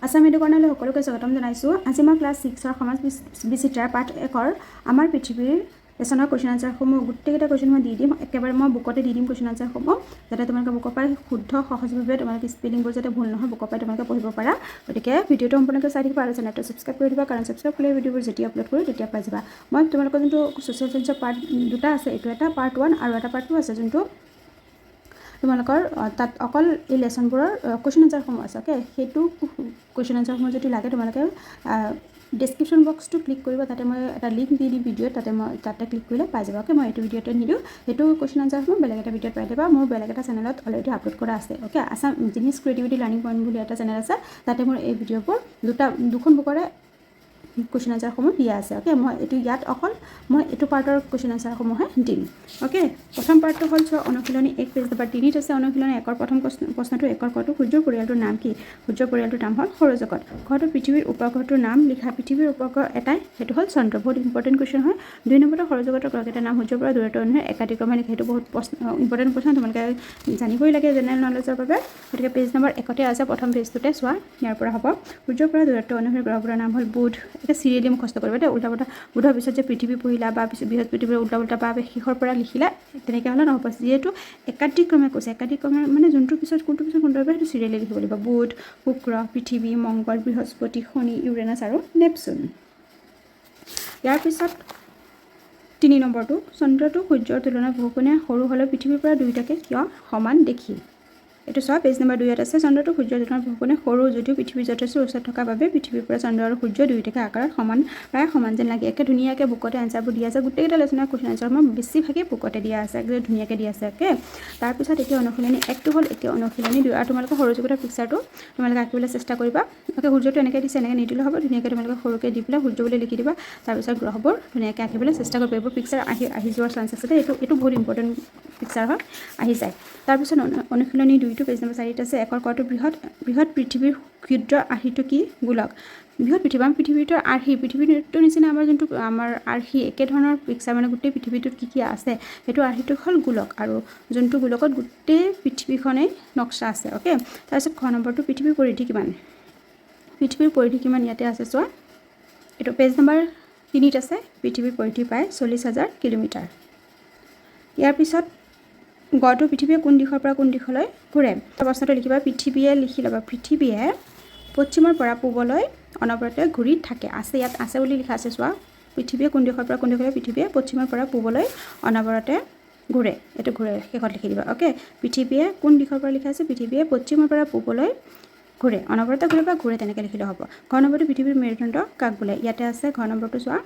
আসাম এডুকৰ্ণলৈ সকলোকে স্বাগতম জনাইছোঁ। আজি মই ক্লাছ 6ৰ সমাজ বিচিত্ৰাৰ পাঠ 1ৰ আমাৰ পৃথিৱীৰ লেচনৰ কুৱেশ্যন আনচাৰসমূহ গোটেইকেইটা কুৱেশ্যন মই দি দিম। একেবাৰে মই বুকতে দি দিম কুৱেশ্যন আনচাৰসমূহ, যাতে তোমালোকে বুকৰ পৰা শুদ্ধ সহজভাৱে তোমালোকে স্পেলিংবোৰ যাতে ভুল নহয় বুকৰ পৰা তোমালোকে পঢ়িব পাৰা। গতিকে ভিডিঅ'টো সম্পূৰ্ণকৈ চাই থাকিবা আৰু চেনেলটো ছাবস্ক্ৰাইব কৰি দিবা, কাৰণ ছাবস্ক্ৰাইব কৰিলে ভিডিঅ'বোৰ যেতিয়া আপলোড কৰোঁ তেতিয়া পাই যাবা। মই তোমালোকৰ যোনটো ছ'চিয়েল চায়েন্সৰ পাৰ্ট দুটা আছে, এইটো এটা পাৰ্ট 1 আৰু এটা পাৰ্ট 2 আছে, যোনটো তোমালোকৰ তাত অকল এই লেচনবোৰৰ কুৱেশ্যন আনচাৰসমূহ আছে। অ'কে, সেইটো কুৱেশ্যন আনচাৰসমূহ যদি লাগে তোমালোকে ডেছক্ৰিপশ্যন বক্সটো ক্লিক কৰিব, তাতে মই এটা লিংক দি দিম ভিডিঅ'ত, তাতে ক্লিক কৰিলে পাই যাব। অ'কে, মই এইটো ভিডিঅ'তে নিদিওঁ, সেইটো কুৱেশ্যন আনচাৰসমূহ বেলেগ এটা ভিডিঅ'ত পাই যাবা। মোৰ বেলেগ এটা চেনেলত অলৰেডি আপলোড কৰা আছে। Okay, Assam genius creativity learning point বুলি এটা চেনেল আছে, তাতে মোৰ এই ভিডিঅ'বোৰ দুখন বুকৰে কুৱেশ্যন আনচাৰসমূহ দিয়া আছে। অ'কে, মই এইটো ইয়াত অকল মই এইটো পাৰ্টৰ কুৱেশ্যন আনচাৰসমূহে দিম। অ'কে, প্ৰথম পাৰ্টটো হ'ল চোৱা অনুশীলনী 1 পেজ নম্বৰ 3ত আছে। অনুশীলনী 1ৰ প্ৰথম প্ৰশ্নটো 1ৰ কটো সূৰ্যৰ পৰিয়ালটোৰ নাম কি? সূৰ্যৰ পৰিয়ালটোৰ নাম হ'ল সৌৰজগত। ঘৰটো পৃথিৱীৰ উপগ্ৰহটোৰ নাম লিখা। পৃথিৱীৰ উপগ্ৰহ এটাই, সেইটো হ'ল চন্দ্ৰ। বহুত ইম্পৰ্টেণ্ট কুৱেশ্যন হয়। 2 নম্বৰটো সৌৰজগতৰ গ্ৰহকেইটাৰ নাম সূৰ্যৰ পৰা দূৰত্ব অনুসাৰে একাধিক্ৰমে লিখা। সেইটো বহুত ইম্পৰ্টেণ্ট কুৱেশ্যন, তোমালোকে জানিবই লাগে জেনেৰেল নলেজৰ বাবে। গতিকে পেজ নম্বৰ 1তে আছে, প্ৰথম পেজটোতে চোৱা, ইয়াৰ পৰা হ'ব সূৰ্যৰ পৰা দূৰত্ব অনুসাৰে গ্ৰহবোৰৰ নাম হ'ল বুধ। এটা চিৰিয়েলি মুখস্থ কৰিবা দেই, উল্টা পুল্টা বুধৰ পিছত যে পৃথিৱী পঢ়িলা বা বৃহস্পতিবাৰে উল্টা পুল্টা বা শেষৰ পৰা লিখিলা, তেনেকৈ হ'লে নহ'ব। যিহেতু একাধিক্ৰমে কৈছে, একাধিক্ৰমে মানে যোনটোৰ পিছত কোনটো আহিব সেইটো চিৰিয়েলি লিখিব লাগিব। বুধ, শুক্ৰ, পৃথিৱী, মংগল, বৃহস্পতি, শনি, ইউৰেনাছ আৰু নেপচুন। ইয়াৰ পিছত 3 নম্বৰটো চন্দ্ৰটো সূৰ্যৰ তুলনাত বহুগুণে সৰু হ'লেও পৃথিৱীৰ পৰা দুয়োটাকে কিয় সমান দেখি? এইটো চোৱা, পেজ নম্বৰ 2ত আছে। চন্দ্ৰটো সূৰ্যৰ তুলনাত বহুগুণে সৰু যদিও পৃথিৱীৰ যথেষ্ট ওচৰত থকাৰ বাবে পৃথিৱীৰ পৰা চন্দ্ৰ আৰু সূৰ্য দুয়োটাকে আকাৰত প্ৰায় সমান যেন লাগে। একে ধুনীয়াকৈ বুকতে এনচাৰবোৰ দিয়া আছে। গোটেইকেইটা লেচনৰ কুৱেশ্যন আনচাৰ মই বেছিভাগেই বুকতে দিয়া আছে, একদম ধুনীয়াকৈ দিয়া আছে। অ'কে, তাৰপিছত এতিয়া অনুশীলনী 1টো হ'ল, এতিয়া অনুশীলনী 2 আৰু তোমালোকে সৌৰজগতৰ পিকচাৰটো তোমালোকে আঁকিবলৈ চেষ্টা কৰিবা। অ'কে, সূৰ্যটো এনেকৈ দিছে, এনেকৈ নিদিলেও হ'ব, ধুনীয়াকৈ তোমালোকে সৰুকৈ দি পেলাই সূৰ্য বুলি লিখি দিবা। তাৰপিছত গ্ৰহবোৰ ধুনীয়াকৈ আঁকিবলৈ চেষ্টা কৰিবা। এইবোৰ পিকচাৰ আহি যোৱাৰ চান্স আছে দেই, এইটো বহুত ইম্পৰ্টেণ্ট পিকচাৰ হয়, আহি যায়। তাৰপিছত অনুশীলনী 2টো পেজ নম্বৰ 4ত আছে। 1ৰ কটো বৃহৎ পৃথিৱীৰ ক্ষুদ্ৰ আৰ্হিটো কি? গোলক। বৃহৎ পৃথিৱী, আমাৰ পৃথিৱীটোৰ পৃথিৱীটোৰ নিচিনা আমাৰ আৰ্হি একেধৰণৰ পিকচাৰ, মানে গোটেই পৃথিৱীটোত কি কি আছে সেইটো আৰ্হিটো হ'ল গোলক, আৰু যোনটো গোলকত গোটেই পৃথিৱীখনেই নক্সা আছে। অ'কে, তাৰপিছত খ নম্বৰটো পৃথিৱীৰ পৰিধি কিমান? পৃথিৱীৰ পৰিধি কিমান ইয়াতে আছে চোৱা, এইটো পেজ নম্বৰ 3ত আছে। পৃথিৱীৰ পৰিধি প্ৰায় 40,000 কিলোমিটাৰ। ইয়াৰ পিছত গড়টো পৃথিৱীয়ে কোন দিশৰ পৰা কোন দিশলৈ ঘূৰে? প্ৰশ্নটো লিখিবা, পৃথিৱীয়ে লিখি ল'বা। পৃথিৱীয়ে পশ্চিমৰ পৰা পূবলৈ অনবৰতে ঘূৰি থাকে। আছে, ইয়াত আছে বুলি লিখা আছে চোৱা। পৃথিৱীয়ে কোন দিশৰ পৰা কোন দিশলৈ? পৃথিৱীয়ে পশ্চিমৰ পৰা পূবলৈ অনবৰতে ঘূৰে, এইটো ঘূৰে শেষত লিখি দিবা। অ'কে, পৃথিৱীয়ে কোন দিশৰ পৰা লিখা আছে? পৃথিৱীয়ে পশ্চিমৰ পৰা পূবলৈ ঘূৰে, অনবৰতে ঘূৰে বা ঘূৰে তেনেকৈ লিখিলে হ'ব। ঘৰ নম্বৰটো পৃথিৱীৰ মেৰুদণ্ড কাক বোলে? ইয়াতে আছে ঘৰ নম্বৰটো চোৱা,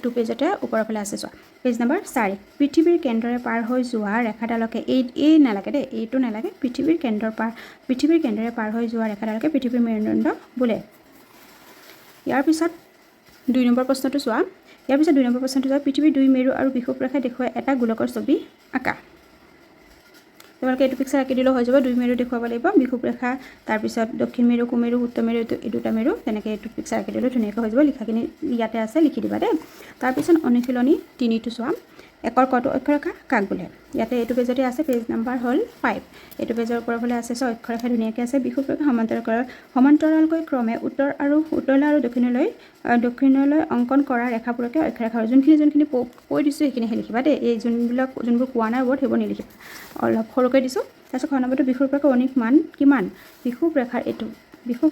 2 পেজতে ওপৰৰ ফালে আছে চোৱা, পেজ নম্বৰ 4। পৃথিৱীৰ কেন্দ্ৰৰে পাৰ হৈ যোৱা ৰেখাডালকে এই নালাগে দেই, এইটো নালাগে। পৃথিৱীৰ কেন্দ্ৰৰে পাৰ হৈ যোৱা ৰেখাডালকে পৃথিৱীৰ মেৰুদণ্ড বোলে। ইয়াৰ পিছত 2 নম্বৰ প্ৰশ্নটো চোৱা। পৃথিৱীৰ 2 মেৰু আৰু বিষুৱ ৰেখা দেখুৱাই এটা গোলকৰ ছবি আঁকা। তোমালোকে এইটো পিকচাৰ আঁকি দিলেও হৈ যাব। 2 মেৰু দেখুৱাব লাগিব, বিষুৱ ৰেখা, তাৰপিছত দক্ষিণ মেৰু, কুমেৰু, উত্তৰ মেৰু, এই দুটা মেৰু, তেনেকৈ এইটো পিকচাৰ আঁকি দিলেও ধুনীয়াকৈ হৈ যাব। লিখাখিনি ইয়াতে আছে, লিখি দিবা দেই। তাৰপিছত অনুশীলনী 3টো চোৱা। 1ৰ কটো অক্ষৰেখা কাক বোলে? ইয়াতে এইটো পেজতে আছে, পেজ নম্বৰ হ'ল 5। এইটো পেজৰ ওপৰৰ ফালে আছে চোৱা, অক্ষৰেখা ধুনীয়াকৈ আছে। বিষুৱ ৰেখা সমান্তৰালকৈ ক্ৰমে উত্তৰলৈ আৰু দক্ষিণলৈ অংকন কৰা ৰেখাবোৰকে অক্ষৰেখা। যোনখিনি কৈ দিছোঁ সেইখিনিহে লিখিবা দেই, এই যোনবোৰ কোৱা নাই ৱৰ্ড সেইবোৰ নিলিখিবা, অলপ সৰুকৈ দিছোঁ। তাৰপিছত খ নম্বৰটো বিষুৱ ৰেখাৰ কৌণিক মান কিমান? বিষুৱ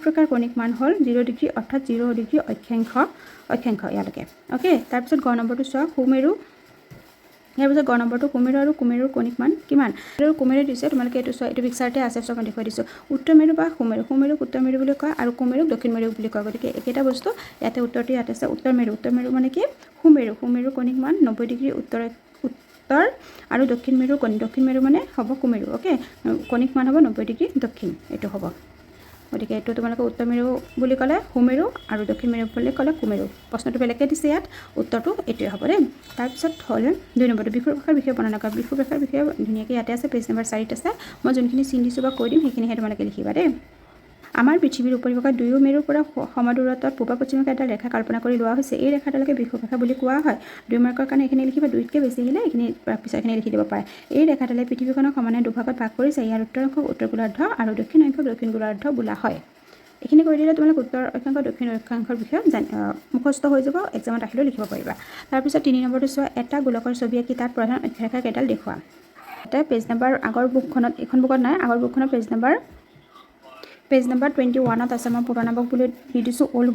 ৰেখাৰ কৌণিক মান হ'ল 0 ডিগ্ৰী, অৰ্থাৎ 0 ডিগ্ৰী অক্ষাংশ ইয়ালৈকে। অ'কে, তাৰপিছত গ নম্বৰটো চোৱা, সুমেৰু। ইয়াৰ পিছত গ নম্বৰটো কুমেৰু আৰু কুমেৰুৰ কৌণিক মান কিমান? আৰু কুমেৰু দিছে, তোমালোকে এইটো চোৱা, এইটো পিকচাৰতে আছে, চব মই দেখুৱাই দিছোঁ। উত্তৰ মেৰু বা সুমেৰু, সুমেৰুক উত্তৰ মেৰু বুলি কয় আৰু কুমেৰুক দক্ষিণ মেৰু বুলি কয়। গতিকে একেটা বস্তু ইয়াতে উত্তৰটো ইয়াতে আছে। উত্তৰ মেৰু মানে কি? সুমেৰুৰ কৌণিক মান 90 ডিগ্ৰী উত্তৰ আৰু দক্ষিণ মেৰু মানে হ'ব কুমেৰু। অ'কে, কৌণিক মান হ'ব 90 ডিগ্ৰী দক্ষিণ, এইটো হ'ব। গতিকে এইটো তোমালোকে উত্তৰ মেৰু বুলি ক'লে সুমেৰু আৰু দক্ষিণ মেৰু বুলি ক'লে কুমেৰু। প্ৰশ্নটো বেলেগকৈ দিছে ইয়াত, উত্তৰটো এইটোৱে হ'ব দেই। তাৰপিছত হ'ল 2 নম্বৰটো বিষুৱ ৰেখাৰ বিষয়ে বৰ্ণনা কৰা। বিষুৱ ৰেখাৰ বিষয়ে ধুনীয়াকৈ ইয়াতে আছে, পেজ নম্বৰ 4ত আছে। মই যোনখিনি চিন দিছোঁ বা কৈ দিম সেইখিনিহে তোমালোকে লিখিবা দেই। আমাৰ পৃথিৱীৰ উপৰিভাগত দুয়ো মেৰুৰ পৰা সমদূৰত্বত পূব পশ্চিমকে এটা ৰেখা কল্পনা কৰি লোৱা হৈছে। এই ৰেখাডালকে বিষুৱৰেখা বুলি কোৱা হয়। 2 মাৰ্কৰ কাৰণে এইখিনি লিখিবা, 2তকৈ বেছি আহিলে এইখিনি পিছৰখিনি লিখি দিব পাৰে। এই ৰেখাডালে পৃথিৱীখনক সমানে দুভাগত ভাগ কৰিছে। ইয়াৰ উত্তৰ অংশক উত্তৰ গোলাৰ্ধ আৰু দক্ষিণ অংশক দক্ষিণ গোলাৰ্ধ বোলা হয়। এইখিনি কৰি দিলে তোমালোক উত্তৰ অক্ষাংশ দক্ষিণ অক্ষাংশৰ বিষয়ে মুখস্থ হৈ যাব, এক্সামত আহিলেও লিখিব পাৰিবা। তাৰপিছত 3 নম্বৰটো চোৱা, এটা গোলকৰ ছবি আঁকি তাত প্ৰধান অক্ষৰেখা কেইডাল দেখুওৱা। এটা পেজ নাম্বাৰ আগৰ বুকখনত, এইখন বুকত নাই, আগৰ বুকখনত পেজ নাম্বাৰ 21ত আছে। মই পুৰণা বুক বুলি দি দিছোঁ অল্ড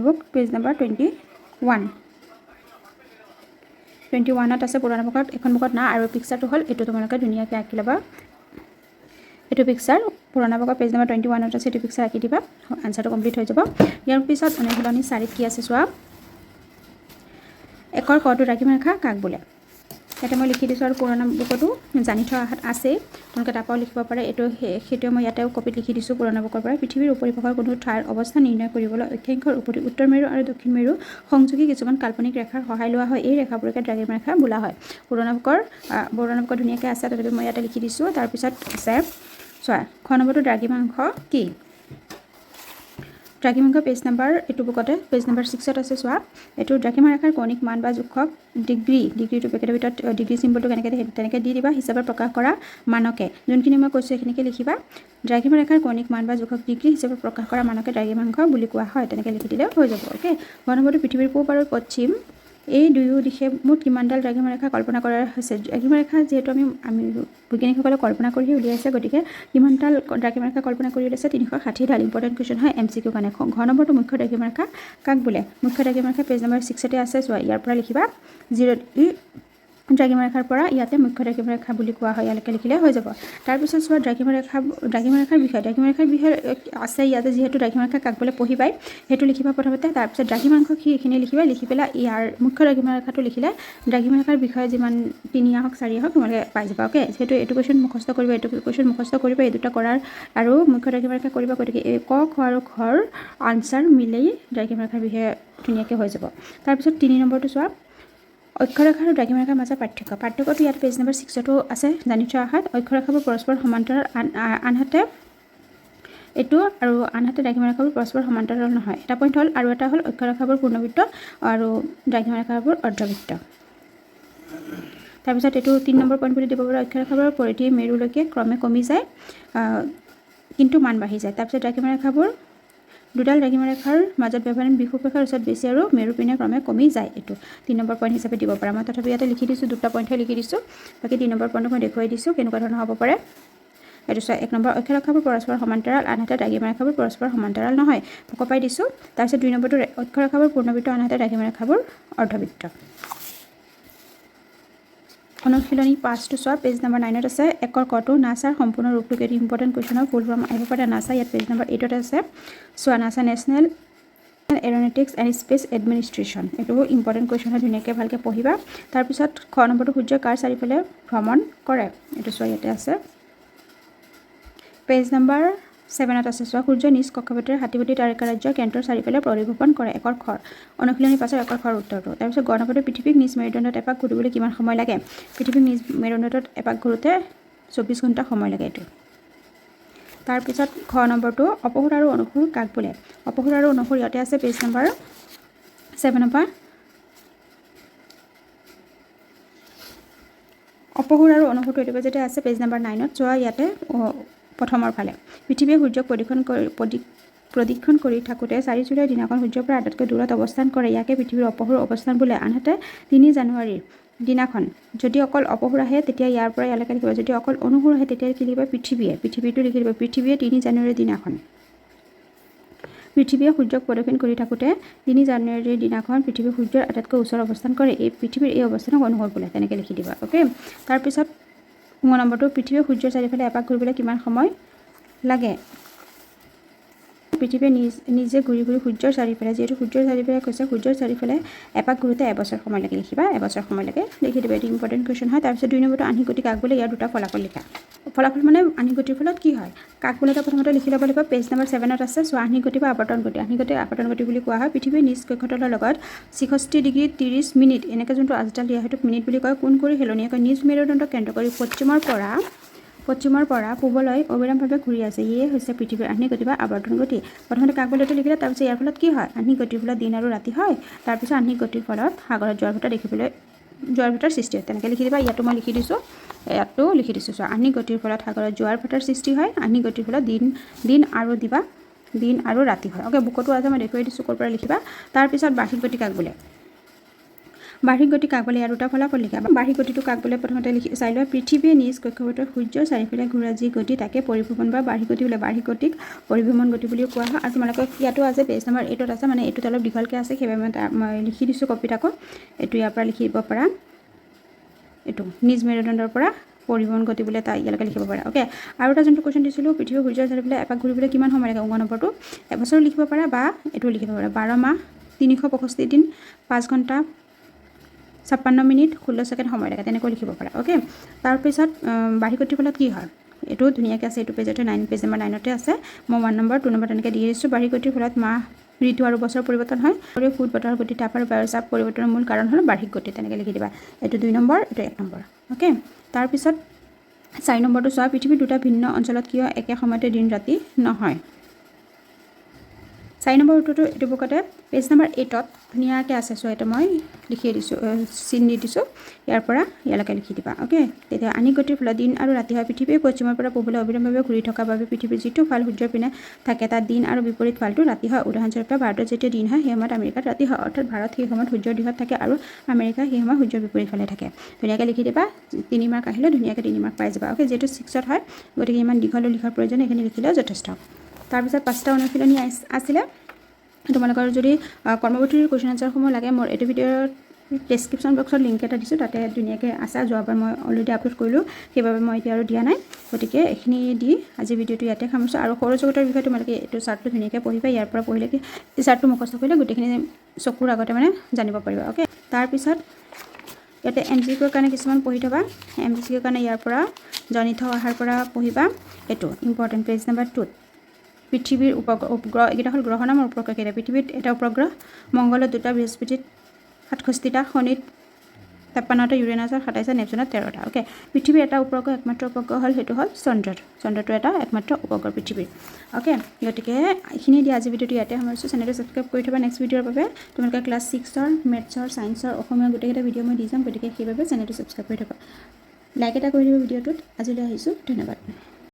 বুক পেজ নাম্বাৰ 21ত আছে পুৰণা বুকত, এখন বুকত নাই। আৰু পিকচাৰটো হ'ল এইটো, তোমালোকে ধুনীয়াকৈ আঁকি ল'বা। এইটো পিকচাৰ পুৰণা বুকৰ পেজ নাম্বাৰ 21ত আছে, এইটো পিকচাৰ আঁকি দিবা, আনচাৰটো কমপ্লিট হৈ যাব। ইয়াৰ পিছত অনুশীলনী 4ত কি আছে চোৱা, একৰ কটো দ্ৰাঘিমাৰেখা কাক বোলে। ইয়াতে মই লিখি দিছোঁ আৰু পুৰণা বুকতো জানি থোৱা আছেই, তোমালোকে তাৰপৰাও লিখিব পাৰে। সেইটোৱে মই ইয়াতেও কপিত লিখি দিছোঁ পুৰণা বুকৰ পৰা। পৃথিৱীৰ উপৰিভাগৰ কোনো ঠাইৰ অৱস্থা নিৰ্ণয় কৰিবলৈ অক্ষাংশৰ উপৰি উত্তৰ মেৰু আৰু দক্ষিণ মেৰু সংযোগী কিছুমান কাল্পনিক ৰেখাৰ সহায় লোৱা হয়। এই ৰেখাবোৰকে দ্ৰাঘিমাৰেখা বোলা হয়। পুৰণা বুকৰ ধুনীয়াকৈ আছে, তথাপি মই ইয়াতে লিখি দিছোঁ। তাৰপিছত আছে চোৱা, খ নম্বৰটো দ্ৰাঘিমাংশ কি? দ্ৰাঘিমাংশ পেজ নাম্বাৰ, এইটো বুকতে পেজ নাম্বাৰ 6ত আছে। চোৱা, এইটো দ্ৰাঘিমাৰেখাৰ কৌণিক মান বা জোখক ডিগ্ৰীটো পেকেটৰ ভিতৰত ডিগ্ৰী চিম্বলটো কেনেকৈ তেনেকৈ দি দিবা, হিচাপত প্ৰকাশ কৰা মানকে, যোনখিনি মই কৈছোঁ সেইখিনিকে লিখিবা। দ্ৰাঘিমাৰেখাৰ কৌণিক মান বা জোখক ডিগ্ৰী হিচাপত প্ৰকাশ কৰা মানকে দ্ৰাঘিমাংশ বুলি কোৱা হয়, তেনেকৈ লিখি দিলে হৈ যাব। অ'কে, গ নম্বৰটো পৃথিৱীৰ পূব আৰু পশ্চিম এই দুয়ো দিশে মুঠ কিমানডাল দ্ৰাঘিমাৰেখা কল্পনা কৰা হৈছে। দ্ৰাঘিমাৰেখা যিহেতু আমি বৈজ্ঞানিকসকলে কল্পনা কৰিহে উলিয়াইছে, গতিকে কিমানডাল দ্ৰাঘিমাৰেখা কল্পনা কৰি উলিয়াইছে, 360ডাল। ইম্পৰ্টেণ্ট কুৱেশ্যন হয়, MCQ কাৰণে। ঘ নম্বৰটো মুখ্য দ্ৰাঘিমাৰেখা কাক বোলে। মুখ্য দ্ৰাঘিমাৰেখা পেজ নাম্বাৰ 6তে আছে। চোৱা, ইয়াৰ পৰা লিখিবা 0 দ্ৰাঘিমাৰেখাৰ পৰা ইয়াতে মুখ্য দ্ৰাঘিমাৰেখা বুলি কোৱা হয়, ইয়ালৈকে লিখিলে হৈ যাব। তাৰপিছত চোৱা, দ্ৰাঘিমাৰেখাৰ বিষয়ে আছে ইয়াতে, যিহেতু দ্ৰাঘিমাৰেখা কাক বোলে পঢ়িবাই, সেইটো লিখিবা প্ৰথমতে। তাৰপিছত দ্ৰাঘিমাংশ কি এইখিনি লিখিবা, লিখি পেলাই ইয়াৰ মুখ্য দ্ৰাঘিমাৰেখাটো লিখিলে দ্ৰাঘিমাৰেখাৰ বিষয়ে যিমান 3 হওক 4 হওক তোমালোকে পাই যাবা। অ'কে, যিহেতু এইটো কুৱেশ্যন মুখস্থ কৰিবা, এই দুটা কৰাৰ আৰু মুখ্য দ্ৰাঘিমাৰেখা কৰিবা, গতিকে এই ক, খ আৰু ঘৰ আনচাৰ মিলেই দ্ৰাঘিমাৰেখাৰ বিষয়ে ধুনীয়াকৈ হৈ যাব। তাৰপিছত 3 নম্বৰটো চোৱা, অক্ষৰেখা আৰু দ্ৰাঘিমাৰেখাৰ মাজৰ পাৰ্থক্যটো ইয়াত পেজ নাম্বাৰ 6তো আছে, জানি থোৱা আহাত। অক্ষৰেখাবোৰ পৰস্পৰ সমান্তৰাল, আনহাতে এইটো আৰু আনহাতে দ্ৰাঘিমাৰেখাবোৰ পৰস্পৰ সমান্তৰাল নহয়। এটা পইণ্ট হ'ল, আৰু এটা হ'ল অক্ষৰেখাবোৰ পূৰ্ণবৃত্ত আৰু দ্ৰাঘিমাৰেখাবোৰ অৰ্ধবৃত্ত। তাৰপিছত এইটো 3 নম্বৰ পইণ্ট বুলি দিব পাৰা, অক্ষৰেখাবোৰৰ পৰিধি মেৰুলৈকে ক্ৰমে কমি যায় কিন্তু মান বাঢ়ি যায়। তাৰপিছত দ্ৰাঘিমাৰেখাবোৰ দুডাল দ্ৰাঘিমাৰেখাৰ মাজত ব্যৱধান বিষুৱৰেখাৰ ওচৰত বেছি আৰু মেৰু পিনে ক্ৰমে কমি যায়। এইটো 3 নম্বৰ পইণ্ট হিচাপে দিব পাৰা। মই তথাপি ইয়াতে লিখি দিছোঁ, 2টা পইণ্টহে লিখি দিছোঁ, বাকী 3 নম্বৰ পইণ্টটো মই দেখুৱাই দিছোঁ কেনেকুৱা ধৰণৰ হ'ব পাৰে। এইটো চোৱা, 1 নম্বৰ, অক্ষৰেখাবোৰ পৰস্পৰ সমান্তৰাল, আনহাতে দ্ৰাঘিমাৰেখাবোৰ পৰস্পৰ সমান্তৰাল নহয়, কপাই দিছোঁ। তাৰপিছত 2 নম্বৰটো, অক্ষৰেখাবোৰ পূৰ্ণবৃত্ত, আনহাতে দ্ৰাঘিমাৰেখাবোৰ অৰ্ধবৃত্ত। অনুশীলনী 5টো চোৱা, পেজ নাম্বাৰ 9ত আছে। একৰ কটো নাছাৰ সম্পূৰ্ণ ৰূপটোকে এটি ইম্পৰ্টেণ্ট কুৱেশ্যনৰ ফুল ফৰ্ম আহিব পাৰে। নাছা ইয়াত পেজ নাম্বাৰ 8ত আছে। চোৱা, NASA national aeronautics and space administration, এইটো ইম্পৰ্টেণ্ট কুৱেশ্যন হয়, ধুনীয়াকৈ ভালকৈ পঢ়িবা। তাৰপিছত খ নম্বৰটো, সূৰ্য কাৰ চাৰিওফালে ভ্ৰমণ কৰে। এইটো চোৱা, ইয়াতে আছে পেজ নাম্বাৰ 7ত আছে। চোৱা, সূৰ্য নিজ কক্ষপথেৰে হাতীপতি তাৰকা ৰাজ্যৰ কেন্দ্ৰৰ চাৰিওফালে পৰিভ্ৰমণ কৰে। একৰ খৰ, অনুশীলনী 5ৰ একৰ খৰ উত্তৰটো। তাৰপিছত গ নম্বৰটো, পৃথিৱীক নিজ মেৰুদণ্ডত এপাক ঘূৰিবলৈ কিমান সময় লাগে। পৃথিৱীক নিজ মেৰুদণ্ডত এপাক ঘূৰোতে 24 ঘণ্টা সময় লাগে এইটো। তাৰপিছত খ নম্বৰটো, অপসূৰ আৰু অনুসূৰ কাক বোলে। অপসূৰ আৰু অনুসূৰ ইয়াতে আছে পেজ নাম্বাৰ 7ৰ পৰা। অপসূৰ আৰু অনুসূৰটো এইটো পেজতে আছে, পেজ নাম্বাৰ 9ত। চোৱা, ইয়াতে প্ৰথমৰ ফালে, পৃথিৱীয়ে সূৰ্যক প্ৰদক্ষিণ কৰি থাকোঁতে 4 জুলাইৰ দিনাখন সূৰ্যৰ পৰা আটাইতকৈ দূৰত অৱস্থান কৰে। ইয়াকে পৃথিৱীৰ অপসূৰ অৱস্থান বোলে। আনহাতে 3 জানুৱাৰীৰ দিনাখন যদি অকল অপসূৰ আহে তেতিয়া ইয়াৰ পৰা ইয়ালৈকে লিখিব, যদি অকল অনুসূৰ আহে তেতিয়া কি লিখিব, পৃথিৱীটো লিখি দিব। পৃথিৱীয়ে 3 জানুৱাৰীৰ দিনাখন, পৃথিৱীয়ে সূৰ্যক প্ৰদক্ষিণ কৰি থাকোঁতে 3 জানুৱাৰীৰ দিনাখন পৃথিৱী সূৰ্যৰ আটাইতকৈ ওচৰত অৱস্থান কৰে। পৃথিৱীৰ এই অৱস্থানক অনুসূৰ বোলে, তেনেকৈ লিখি দিবা। অ'কে, তাৰপিছত 9 নম্বৰটো, পৃথিৱীয়ে সূৰ্যৰ চাৰিওফালে এপাক ঘূৰিবলৈ কিমান সময় লাগে। পৃথিৱীয়ে নিজে ঘূৰি সূৰ্যৰ চাৰিওফালে, যিহেতু সূৰ্যৰ চাৰিওফালে কৈছে, সূৰ্যৰ চাৰিওফালে এপাক ঘূৰোতে এবছৰ সময় লাগে, লিখিবা, এবছৰ সময় লাগে, লিখি দিবা। এইটো ইম্পৰ্টেণ্ট কুৱেশ্যন হয়। তাৰপিছত 2 নম্বৰটো, আন্নিক গতি কাক বোলে। ইয়াৰ 2টা ফলাফল লিখা। ফলাফল মানে আন্নিক গতিৰ ফলত কি হয়, কাক বোলে প্ৰথমতে লিখি ল'ব লাগিব। পেজ নাম্বাৰ 7ত আছে। চোৱা, আন্নিক গতি বা আৱৰ্তন গতি। আন্নিক গতি আৱৰ্তন গতি বুলি কোৱা হয়। পৃথিৱীৰ নিজ কক্ষতলৰ লগত 66 ডিগ্ৰী 30 মিনিট এনেকৈ যোনটো আজডাল দিয়া সেইটোক মিনিট বুলি কয়। কোন কৰি হেলনীয়াকৈ নিজ মেৰুদণ্ডক কেন্দ্ৰ কৰি পশ্চিমৰ পৰা পূবলৈ অবিৰামভাৱে ঘূৰি আছে ইয়ে হৈছে পৃথিৱীৰ আহ্নিক গতি বা আৱৰ্তন গতি প্ৰথমতে কাক বলয়টো লিখিলে তাৰপিছত ইয়াৰ ফলত কি হয় আহ্নিক গতিৰ ফলত দিন আৰু ৰাতি হয় তাৰপিছত আহ্নিক গতিৰ ফলত সাগৰত জোৱাৰ ভাটাৰ সৃষ্টি হয় তেনেকৈ লিখি দিবা ইয়াতো মই লিখি দিছোঁ ইয়াতো লিখি দিছোঁ চোৱা আহ্নিক গতিৰ ফলত সাগৰত জোৱাৰ ভাটাৰ সৃষ্টি হয় আহ্নিক গতিৰ ফলত দিন আৰু ৰাতি হয় অ'কে বুকতো আছে মই দেখুৱাই দিছোঁ ক'ৰ পৰা লিখিবা তাৰপিছত বাৰ্ষিক গতি কাক বোলে বাৰ্ষিক গতি কাক বোলে ইয়াৰ দুটা ফলাফল লিখা বাৰ্ষিক গতিটো কাক বোলে প্ৰথমতে চাই লোৱা পৃথিৱীয়ে নিজ কক্ষপথৰ সূৰ্যৰ চাৰিওফালে ঘূৰা যি গতি তাকে পৰিভ্ৰমণ বা বাৰ্ষিক গতি বোলে বাৰ্ষিক গতিক পৰিভ্ৰমণ গতি বুলিও কোৱা হয় আৰু তোমালোকক ইয়াতো আছে পেজ নম্বৰ 8ত আছে মানে এইটোত অলপ দীঘলকৈ আছে সেইবাবে মই লিখি দিছোঁ কপিত আকৌ এইটো ইয়াৰ পৰা লিখিব পাৰা এইটো নিজ মেৰুদণ্ডৰ পৰা পৰিভ্ৰমণ গতি বোলে তাই ইয়ালৈকে লিখিব পাৰা অ'কে আৰু এটা যোনটো কুৱেশ্যন দিছিলোঁ পৃথিৱীৰ সূৰ্যৰ চাৰিওফালে এপাক ঘূৰিবলৈ কিমান সময় লাগে নম্বৰটো এবছৰ লিখিব পাৰা বা এইটো লিখিব পাৰা 12 মাহ 365 দিন 5 ঘণ্টা 56 মিনিট 16 ছেকেণ্ড সময় লাগে তেনেকৈ লিখিব পাৰা অ'কে তাৰপিছত বাৰ্ষিক গতিৰ ফলত কি হয় এইটো ধুনীয়াকৈ আছে এইটো পেজতে 9 পেজ নম্বৰ 9তে আছে মই 1 নম্বৰ 2 নম্বৰ তেনেকৈ দি দিছোঁ বাৰ্ষিক গতিৰ ফলত মাহ ঋতু আৰু বছৰ পৰিৱৰ্তন হয় আৰু ফুট বতাহৰ গতি তাপ আৰু বায়ুৰ চাপ পৰিৱৰ্তনৰ মূল কাৰণ হ'ল বাৰ্ষিক গতি তেনেকৈ লিখি দিবা এইটো 2 নম্বৰ এইটো 1 নম্বৰ অ'কে তাৰপিছত 4 নম্বৰটো চোৱা পৃথিৱীৰ দুটা ভিন্ন অঞ্চলত কিয় একে সময়তে দিন ৰাতি নহয় 4 নম্বৰ উত্তৰটো এইটো বুকতে পেজ নম্বৰ 8ত ধুনীয়াকৈ আছে চ' এটা মই লিখি দিছোঁ চিন দি দিছোঁ ইয়াৰ পৰা ইয়ালৈকে লিখি দিবা অ'কে তেতিয়া আহ্নিক গতিৰ ফলত দিন আৰু ৰাতি হয় পৃথিৱীৰ পশ্চিমৰ পৰা পূবলৈ অবিৰামভাৱে ঘূৰি থকাৰ বাবে পৃথিৱীৰ যিটো ফাল সূৰ্যৰ পিনে থাকে তাত দিন আৰু বিপৰীত ফালটো ৰাতি হয় উদাহৰণস্বৰূপে ভাৰতত যেতিয়া দিন হয় সেই সময়ত আমেৰিকাত ৰাতি হয় অৰ্থাৎ ভাৰত সেই সময়ত সূৰ্যৰ দিশত থাকে আৰু আমেৰিকা সেই সময়ত সূৰ্যৰ বিপৰীত ফালে থাকে ধুনীয়াকৈ লিখি দিবা 3 মাৰ্ক আহিলে ধুনীয়াকৈ 3 মাৰ্ক পাই যাবা অ'কে যিহেতু 6ত হয় গতিকে ইমান দীঘলৈ লিখাৰ প্ৰয়োজন এইখিনি লিখিলেও যথেষ্ট তাৰপিছত 5টা অনুশীলনী আছিলে তোমালোকৰ যদি কৰ্মপত্তিৰ কুৱেশ্যন আনচাৰসমূহ লাগে মোৰ এইটো ভিডিঅ'ৰ ডেছক্ৰিপশ্যন বক্সত লিংক এটা দিছোঁ তাতে ধুনীয়াকৈ আছে যোৱাবাৰ মই অলৰেডি আপলোড কৰিলোঁ সেইবাবে মই এতিয়া আৰু দিয়া নাই গতিকে এইখিনি দি আজি ভিডিঅ'টো ইয়াতে সামৰিছোঁ আৰু সৌৰজগতৰ বিষয়ে তোমালোকে এইটো চাৰ্টটো ধুনীয়াকৈ পঢ়িবা ইয়াৰ পৰা পঢ়িলে কি এই চাৰ্টটো মুখস্থ কৰিলে গোটেইখিনি চকুৰ আগতে মানে জানিব পাৰিবা অ'কে তাৰপিছত ইয়াতে MCQৰ কাৰণে কিছুমান পঢ়ি থবা MCQৰ কাৰণে ইয়াৰ পৰা জনিত অহাৰ পৰা পঢ়িবা এইটো ইম্পৰ্টেণ্ট পেজ নম্বৰ 2 পৃথিৱীৰ উপগ্ৰহ এইকেইটা হ'ল গ্ৰহ নামৰ উপগ্ৰহ কেইটা পৃথিৱীত এটা উপগ্ৰহ মংগলত 2টা বৃহস্পতিত 67টা শনিত 53টা ইউৰেনাছত 27টা নেপচুনত 13টা অ'কে পৃথিৱীৰ এটা উপগ্ৰহ একমাত্ৰ উপগ্ৰহ হ'ল সেইটো হ'ল চন্দ্ৰটো এটা একমাত্ৰ উপগ্ৰহ পৃথিৱীৰ অ'কে গতিকে এইখিনি দি আজি ভিডিঅ'টো ইয়াতে সামৰিছোঁ চেনেলটো ছাবস্ক্ৰাইব কৰি থবা নেক্সট ভিডিঅ'ৰ বাবে তোমালোকে ক্লাছ 6ৰ মেথছৰ ছায়েন্সৰ অসমীয়া গোটেইকেইটা ভিডিঅ' মই দি যাম গতিকে সেইবাবে চেনেলটো ছাবস্ক্ৰাইব কৰি থবা লাইক এটা কৰি দিব ভিডিঅ'টোত আজিলৈ আহিছোঁ ধন্যবাদ